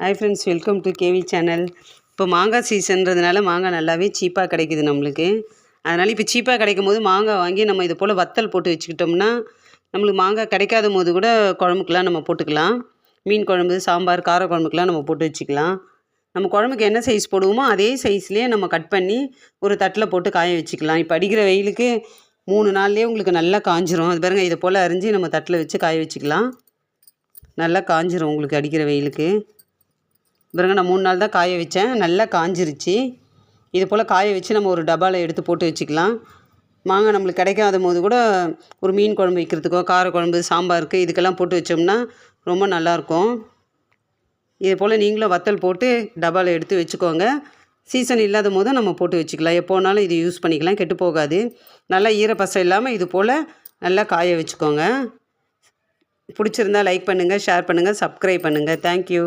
Hi friends, welcome to KV channel. இப்போ மாங்காய் சீசன்றதுனால மாங்காய் நல்லாவே சீப்பாக கிடைக்குது நம்மளுக்கு. அதனால் இப்போ சீப்பாக கிடைக்கும் போது மாங்காய் வாங்கி நம்ம இது போல் வத்தல் போட்டு வச்சுக்கிட்டோம்னா நம்மளுக்கு மாங்காய் கிடைக்காத போது கூட குழம்புக்கெலாம் நம்ம போட்டுக்கலாம். மீன் குழம்பு, சாம்பார், கார குழம்புக்கெலாம் நம்ம போட்டு வச்சுக்கலாம். நம்ம குழம்புக்கு என்ன சைஸ் போடுவோமோ அதே சைஸ்லேயே நம்ம கட் பண்ணி ஒரு தட்டில் போட்டு காய வச்சுக்கலாம். இப்போ அடிக்கிற வெயிலுக்கு 3 நாள்லேயே உங்களுக்கு நல்லா காஞ்சிரும். அது பாருங்கள், இதை போல் அரிஞ்சு நம்ம தட்டில் வச்சு காய வச்சுக்கலாம். நல்லா காஞ்சிரும் உங்களுக்கு அடிக்கிற வெயிலுக்கு. பாருங்க, நான் 3 நாள் தான் காய வச்சேன். நல்லா காஞ்சிருச்சு. இது போல் காய வச்சு நம்ம ஒரு டப்பாவில் எடுத்து போட்டு வச்சுக்கலாம். மாங்காய் நம்மளுக்கு கிடைக்காத போது கூட ஒரு மீன் குழம்பு வைக்கிறதுக்கோ, கார குழம்பு, சாம்பாருக்கு இதுக்கெல்லாம் போட்டு வச்சோம்னா ரொம்ப நல்லாயிருக்கும். இது போல் நீங்களும் வத்தல் போட்டு டப்பாவில் எடுத்து வச்சுக்கோங்க. சீசன் இல்லாத போது நம்ம போட்டு வச்சுக்கலாம். எப்போனாலும் இது யூஸ் பண்ணிக்கலாம், கெட்டு போகாது. நல்லா ஈரப்பசை இல்லாமல் இது போல் நல்லா காய வச்சுக்கோங்க. பிடிச்சிருந்தா லைக் பண்ணுங்கள், ஷேர் பண்ணுங்கள், சப்ஸ்கிரைப் பண்ணுங்கள். தேங்க்யூ.